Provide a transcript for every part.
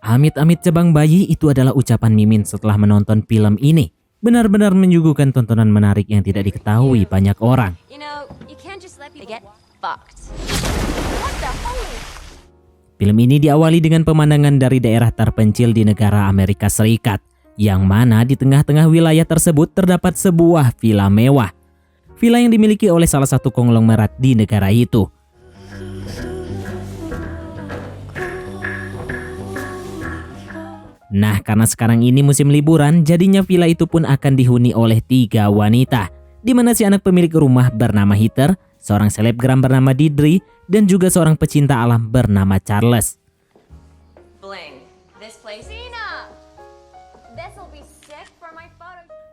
Amit-amit cabang bayi, itu adalah ucapan Mimin setelah menonton film ini. Benar-benar menyuguhkan tontonan menarik yang tidak diketahui banyak orang. Film ini diawali dengan pemandangan dari daerah terpencil di negara Amerika Serikat, yang mana di tengah-tengah wilayah tersebut terdapat sebuah villa mewah. Villa yang dimiliki oleh salah satu konglomerat di negara itu. Nah, karena sekarang ini musim liburan, jadinya villa itu pun akan dihuni oleh 3 wanita, di mana si anak pemilik rumah bernama Heather, seorang selebgram bernama Deidre, dan juga seorang pecinta alam bernama Charles.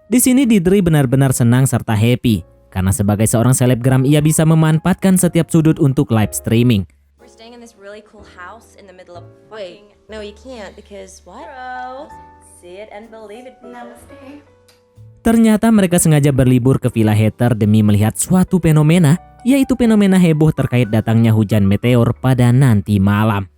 Di sini Deidre benar-benar senang serta happy, karena sebagai seorang selebgram ia bisa memanfaatkan setiap sudut untuk live streaming. No, you can't because what? See it and believe it. Namaste. Ternyata mereka sengaja berlibur ke Villa Heather demi melihat suatu fenomena, yaitu fenomena heboh terkait datangnya hujan meteor pada nanti malam.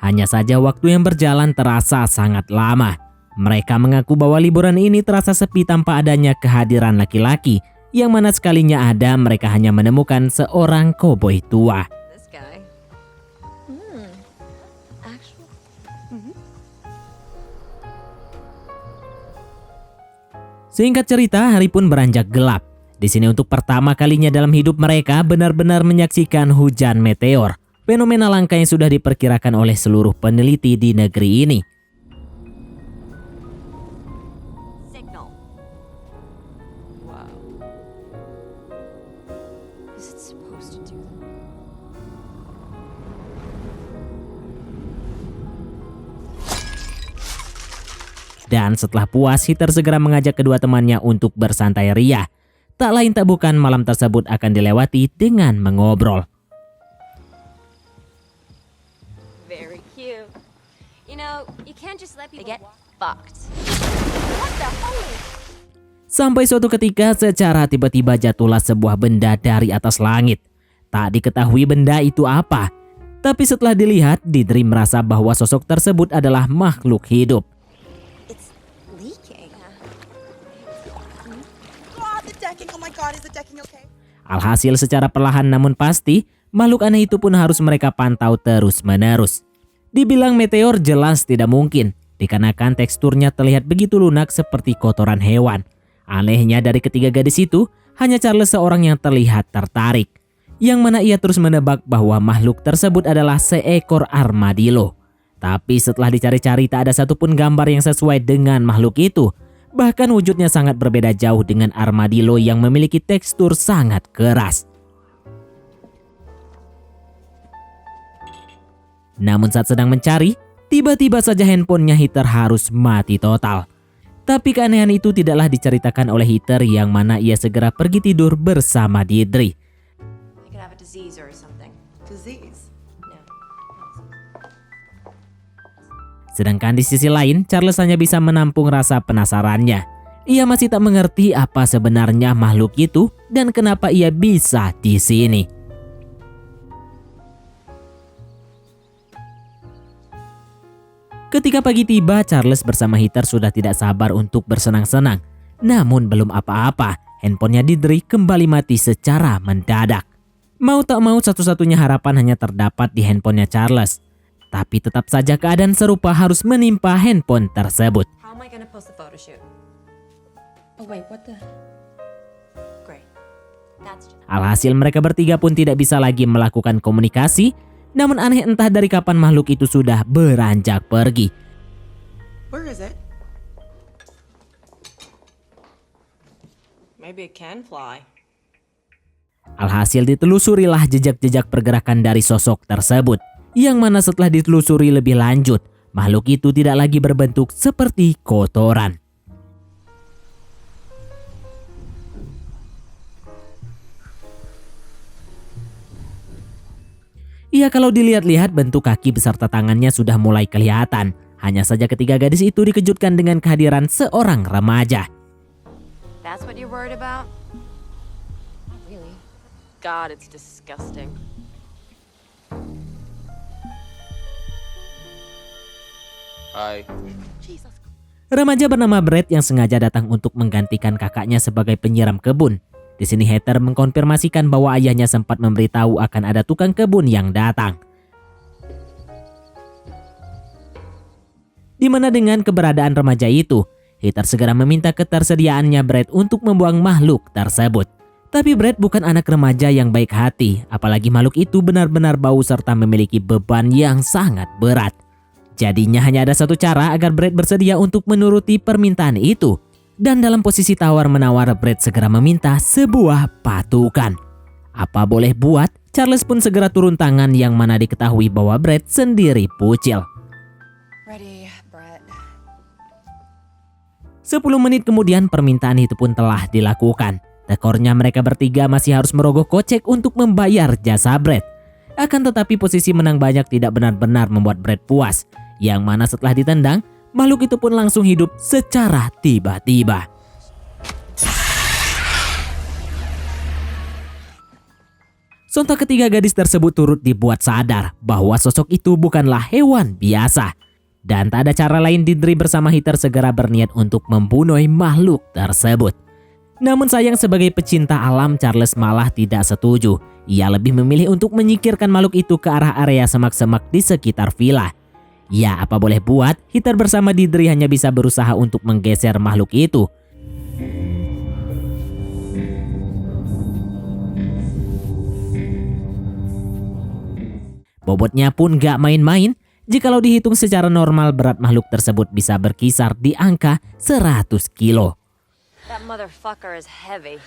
Hanya saja waktu yang berjalan terasa sangat lama. Mereka mengaku bahwa liburan ini terasa sepi tanpa adanya kehadiran laki-laki, yang mana sekalinya ada mereka hanya menemukan seorang koboi tua. Singkat cerita, hari pun beranjak gelap. Di sini untuk pertama kalinya dalam hidup mereka benar-benar menyaksikan hujan meteor. Fenomena langka yang sudah diperkirakan oleh seluruh peneliti di negeri ini. Dan setelah puas, Heather segera mengajak kedua temannya untuk bersantai ria. Tak lain tak bukan malam tersebut akan dilewati dengan mengobrol. Very cute. You know, you can't just let people get fucked. What the hell? Sampai suatu ketika secara tiba-tiba jatuhlah sebuah benda dari atas langit. Tak diketahui benda itu apa. Tapi setelah dilihat, Deidre merasa bahwa sosok tersebut adalah makhluk hidup. Alhasil secara perlahan namun pasti, makhluk aneh itu pun harus mereka pantau terus-menerus. Dibilang meteor jelas tidak mungkin, dikarenakan teksturnya terlihat begitu lunak seperti kotoran hewan. Anehnya dari ketiga gadis itu, hanya Charles seorang yang terlihat tertarik. Yang mana ia terus menebak bahwa makhluk tersebut adalah seekor armadillo. Tapi setelah dicari-cari tak ada satupun gambar yang sesuai dengan makhluk itu. Bahkan wujudnya sangat berbeda jauh dengan armadillo yang memiliki tekstur sangat keras. Namun saat sedang mencari, tiba-tiba saja handphonenya Heather harus mati total. Tapi keanehan itu tidaklah diceritakan oleh Heather yang mana ia segera pergi tidur bersama Deidre. Sedangkan di sisi lain, Charles hanya bisa menampung rasa penasarannya. Ia masih tak mengerti apa sebenarnya makhluk itu dan kenapa ia bisa di sini. Ketika pagi tiba, Charles bersama Heather sudah tidak sabar untuk bersenang-senang. Namun belum apa-apa, handphonenya Deidre kembali mati secara mendadak. Mau tak mau satu-satunya harapan hanya terdapat di handphonenya Charles. Tapi tetap saja keadaan serupa harus menimpa handphone tersebut. Alhasil mereka bertiga pun tidak bisa lagi melakukan komunikasi. Namun aneh entah dari kapan makhluk itu sudah beranjak pergi. Alhasil ditelusurilah jejak-jejak pergerakan dari sosok tersebut. Yang mana setelah ditelusuri lebih lanjut, makhluk itu tidak lagi berbentuk seperti kotoran. Iya, kalau dilihat-lihat bentuk kaki beserta tangannya sudah mulai kelihatan. Hanya saja ketiga gadis itu dikejutkan dengan kehadiran seorang remaja. That's what you're worried about? Really? God, it's disgusting. Hi. Remaja bernama Brad yang sengaja datang untuk menggantikan kakaknya sebagai penyiram kebun. Di sini Heather mengkonfirmasikan bahwa ayahnya sempat memberitahu akan ada tukang kebun yang datang. Di mana dengan keberadaan remaja itu, Heather segera meminta ketersediaannya Brad untuk membuang makhluk tersebut. Tapi Brad bukan anak remaja yang baik hati, apalagi makhluk itu benar-benar bau serta memiliki beban yang sangat berat. Jadinya hanya ada satu cara agar Brad bersedia untuk menuruti permintaan itu. Dan dalam posisi tawar-menawar, Brad segera meminta sebuah patukan. Apa boleh buat, Charles pun segera turun tangan yang mana diketahui bahwa Brad sendiri pucil. Ready, Brett. 10 menit kemudian permintaan itu pun telah dilakukan. Tekornya mereka bertiga masih harus merogoh kocek untuk membayar jasa Brad. Akan tetapi posisi menang banyak tidak benar-benar membuat Brad puas. Yang mana setelah ditendang, makhluk itu pun langsung hidup secara tiba-tiba. Sontak ketiga gadis tersebut turut dibuat sadar bahwa sosok itu bukanlah hewan biasa. Dan tak ada cara lain Deirdre bersama Heather segera berniat untuk membunuh makhluk tersebut. Namun sayang sebagai pecinta alam, Charles malah tidak setuju. Ia lebih memilih untuk menyingkirkan makhluk itu ke arah area semak-semak di sekitar villa. Ya apa boleh buat, Heather bersama Deirdre hanya bisa berusaha untuk menggeser makhluk itu. Bobotnya pun gak main-main. Jikalau dihitung secara normal, berat makhluk tersebut bisa berkisar di angka 100 kilo. That motherfucker is heavy.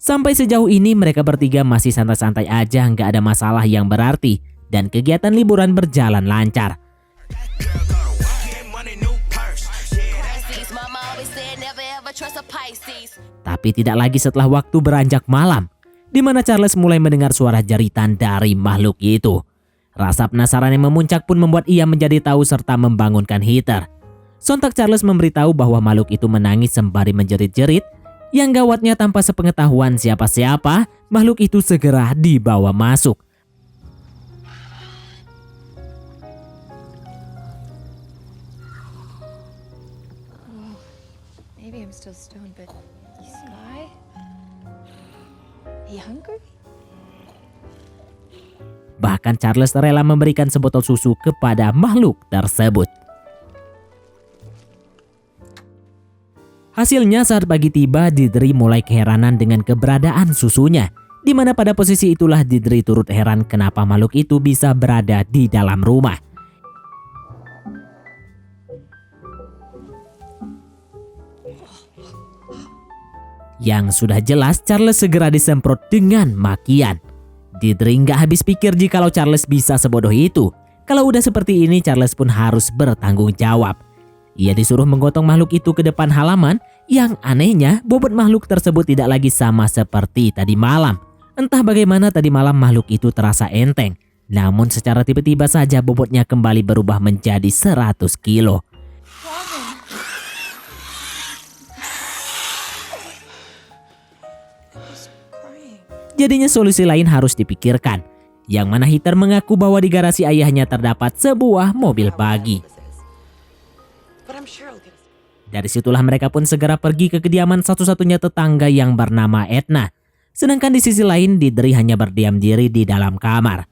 Sampai sejauh ini mereka bertiga masih santai-santai aja, nggak ada masalah yang berarti. Dan kegiatan liburan berjalan lancar. Tapi tidak lagi setelah waktu beranjak malam, di mana Charles mulai mendengar suara jeritan dari makhluk itu. Rasa penasaran yang memuncak pun membuat ia menjadi tahu serta membangunkan Heather. Sontak Charles memberitahu bahwa makhluk itu menangis sembari menjerit-jerit. Yang gawatnya tanpa sepengetahuan siapa-siapa, makhluk itu segera dibawa masuk. Maybe I'm still stoned, but this guy? Are you hungry? Bahkan Charles rela memberikan sebotol susu kepada makhluk tersebut. Hasilnya saat pagi tiba, Deirdre mulai keheranan dengan keberadaan susunya. Di mana pada posisi itulah Deirdre turut heran kenapa makhluk itu bisa berada di dalam rumah. Yang sudah jelas Charles segera disemprot dengan makian. Deirdre nggak habis pikir jikalau Charles bisa sebodoh itu. Kalau udah seperti ini, Charles pun harus bertanggung jawab. Ia disuruh menggotong makhluk itu ke depan halaman. Yang anehnya, bobot makhluk tersebut tidak lagi sama seperti tadi malam. Entah bagaimana tadi malam makhluk itu terasa enteng. Namun secara tiba-tiba saja bobotnya kembali berubah menjadi 100 kilo. Jadinya solusi lain harus dipikirkan. Yang mana Heather mengaku bahwa di garasi ayahnya terdapat sebuah mobil bagi. Dari situlah mereka pun segera pergi ke kediaman satu-satunya tetangga yang bernama Edna. Sedangkan di sisi lain Deirdre hanya berdiam diri di dalam kamar.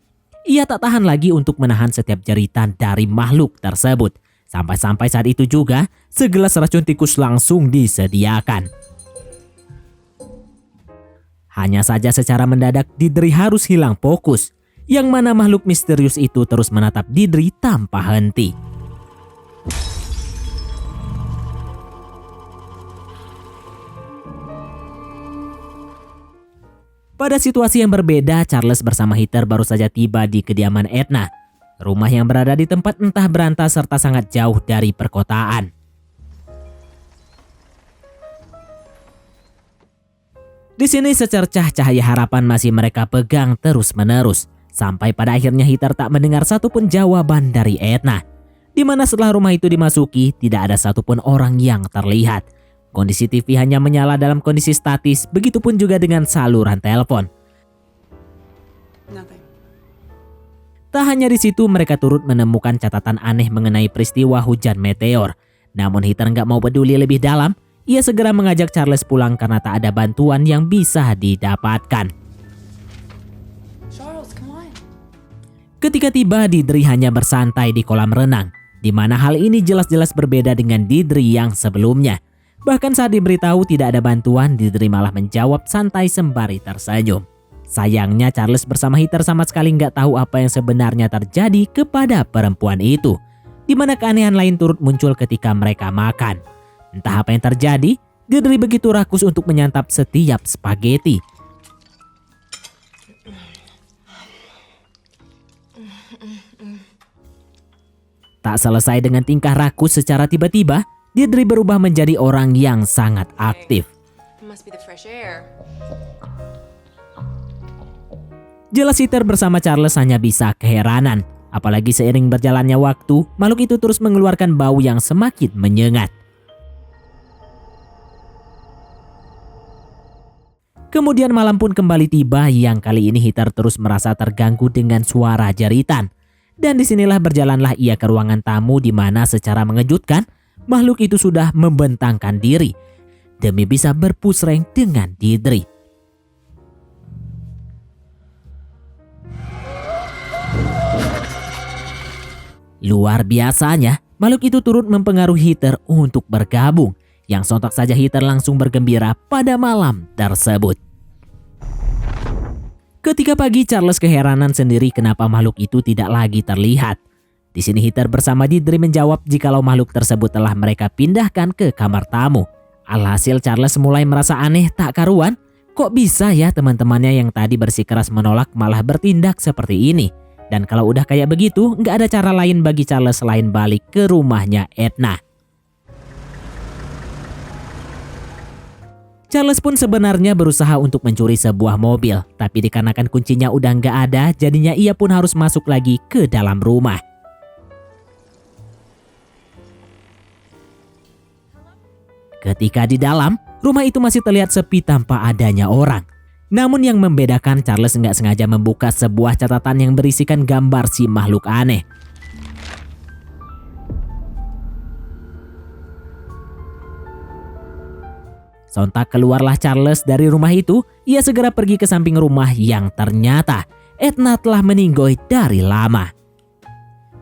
Ia tak tahan lagi untuk menahan setiap jeritan dari makhluk tersebut. Sampai-sampai saat itu juga segelas racun tikus langsung disediakan. Hanya saja secara mendadak Deirdre harus hilang fokus. Yang mana makhluk misterius itu terus menatap Deirdre tanpa henti. Pada situasi yang berbeda, Charles bersama Heather baru saja tiba di kediaman Edna. Rumah yang berada di tempat entah berantah serta sangat jauh dari perkotaan. Di sini secercah cahaya harapan masih mereka pegang terus-menerus. Sampai pada akhirnya Heather tak mendengar satupun jawaban dari Edna. Di mana setelah rumah itu dimasuki, tidak ada satupun orang yang terlihat. Kondisi TV hanya menyala dalam kondisi statis, begitupun juga dengan saluran telepon. Tak hanya di situ, mereka turut menemukan catatan aneh mengenai peristiwa hujan meteor. Namun Heather nggak mau peduli lebih dalam. Ia segera mengajak Charles pulang karena tak ada bantuan yang bisa didapatkan. Charles, come on. Ketika tiba, Didri hanya bersantai di kolam renang, di mana hal ini jelas-jelas berbeda dengan Didri yang sebelumnya. Bahkan saat diberitahu tidak ada bantuan, Didri malah menjawab santai sembari tersenyum. Sayangnya Charles bersama Heather sama sekali nggak tahu apa yang sebenarnya terjadi kepada perempuan itu, di mana keanehan lain turut muncul ketika mereka makan. Entah apa yang terjadi, Didri begitu rakus untuk menyantap setiap spaghetti. Tak selesai dengan tingkah rakus, secara tiba-tiba Didri berubah menjadi orang yang sangat aktif. It must be the fresh air. Jelas Heather bersama Charles hanya bisa keheranan. Apalagi seiring berjalannya waktu, makhluk itu terus mengeluarkan bau yang semakin menyengat. Kemudian malam pun kembali tiba, yang kali ini Heather terus merasa terganggu dengan suara jeritan. Dan disinilah berjalanlah ia ke ruangan tamu, di mana secara mengejutkan makhluk itu sudah membentangkan diri demi bisa berpusreng dengan Didri. Luar biasanya, makhluk itu turut mempengaruhi Heather untuk bergabung, yang sontak saja Heather langsung bergembira pada malam tersebut. Ketika pagi, Charles keheranan sendiri kenapa makhluk itu tidak lagi terlihat. Di sini Heather bersama Didri menjawab jikalau makhluk tersebut telah mereka pindahkan ke kamar tamu. Alhasil Charles mulai merasa aneh tak karuan, kok bisa ya teman-temannya yang tadi bersikeras menolak malah bertindak seperti ini. Dan kalau udah kayak begitu, nggak ada cara lain bagi Charles selain balik ke rumahnya Edna. Charles pun sebenarnya berusaha untuk mencuri sebuah mobil, tapi dikarenakan kuncinya udah nggak ada, jadinya ia pun harus masuk lagi ke dalam rumah. Ketika di dalam, rumah itu masih terlihat sepi tanpa adanya orang. Namun yang membedakan, Charles nggak sengaja membuka sebuah catatan yang berisikan gambar si makhluk aneh. Sontak keluarlah Charles dari rumah itu, ia segera pergi ke samping rumah yang ternyata Edna telah meninggoy dari lama.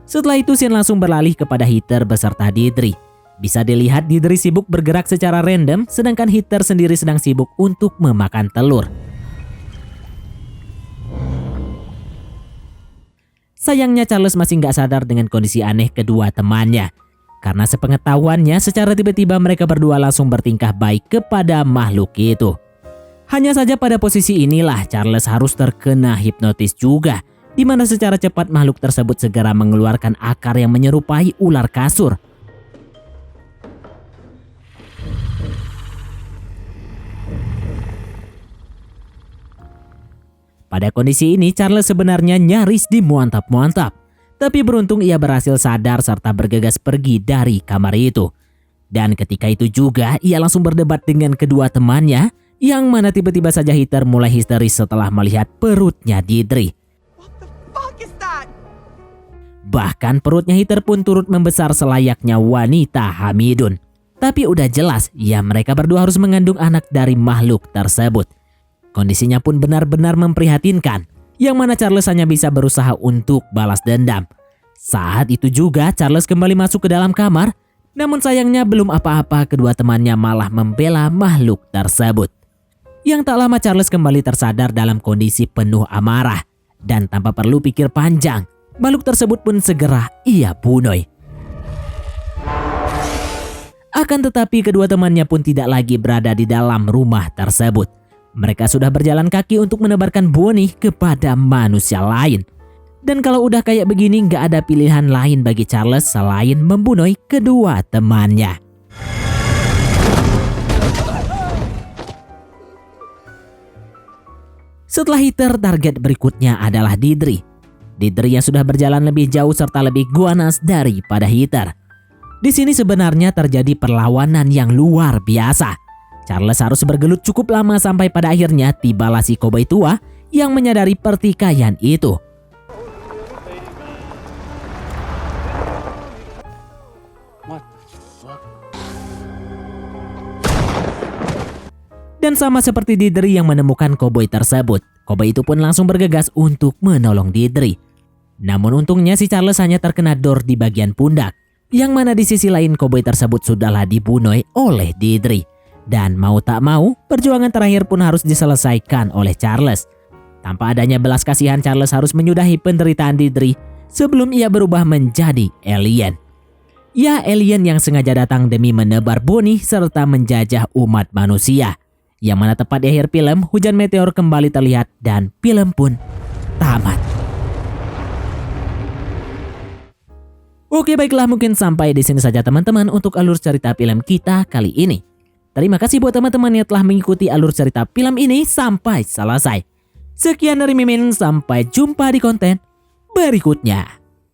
Setelah itu scene langsung beralih kepada Heather beserta Didri. Bisa dilihat Didri sibuk bergerak secara random, sedangkan Heather sendiri sedang sibuk untuk memakan telur. Sayangnya Charles masih nggak sadar dengan kondisi aneh kedua temannya. Karena sepengetahuannya, secara tiba-tiba mereka berdua langsung bertingkah baik kepada makhluk itu. Hanya saja pada posisi inilah Charles harus terkena hipnotis juga, di mana secara cepat makhluk tersebut segera mengeluarkan akar yang menyerupai ular kasur. Pada kondisi ini, Charles sebenarnya nyaris dimuantap-muantap. Tapi beruntung ia berhasil sadar serta bergegas pergi dari kamar itu. Dan ketika itu juga, ia langsung berdebat dengan kedua temannya, yang mana tiba-tiba saja Heather mulai histeris setelah melihat perutnya Didri. What the fuck is that? Bahkan perutnya Heather pun turut membesar selayaknya wanita hamidun. Tapi udah jelas, ya mereka berdua harus mengandung anak dari makhluk tersebut. Kondisinya pun benar-benar memprihatinkan, yang mana Charles hanya bisa berusaha untuk balas dendam. Saat itu juga Charles kembali masuk ke dalam kamar, namun sayangnya belum apa-apa kedua temannya malah membela makhluk tersebut. Yang tak lama Charles kembali tersadar dalam kondisi penuh amarah, dan tanpa perlu pikir panjang, makhluk tersebut pun segera ia bunuh. Akan tetapi kedua temannya pun tidak lagi berada di dalam rumah tersebut. Mereka sudah berjalan kaki untuk menebarkan benih kepada manusia lain. Dan kalau udah kayak begini nggak ada pilihan lain bagi Charles selain membunuh kedua temannya. Setelah Heather, target berikutnya adalah Didri. Didri yang sudah berjalan lebih jauh serta lebih ganas daripada Heather. Di sini sebenarnya terjadi perlawanan yang luar biasa. Charles harus bergelut cukup lama sampai pada akhirnya tibalah si koboi tua yang menyadari pertikaian itu. Dan sama seperti Deidre yang menemukan koboi tersebut, koboi itu pun langsung bergegas untuk menolong Deidre. Namun untungnya si Charles hanya terkena dor di bagian pundak, yang mana di sisi lain koboi tersebut sudahlah dibunuh oleh Deidre. Dan mau tak mau, perjuangan terakhir pun harus diselesaikan oleh Charles. Tanpa adanya belas kasihan, Charles harus menyudahi penderitaan Deidre sebelum ia berubah menjadi alien. Ya, alien yang sengaja datang demi menebar benih serta menjajah umat manusia. Yang mana tepat di akhir film, hujan meteor kembali terlihat dan film pun tamat. Oke, baiklah, mungkin sampai di sini saja teman-teman untuk alur cerita film kita kali ini. Terima kasih buat teman-teman yang telah mengikuti alur cerita film ini sampai selesai. Sekian dari Mimin, sampai jumpa di konten berikutnya.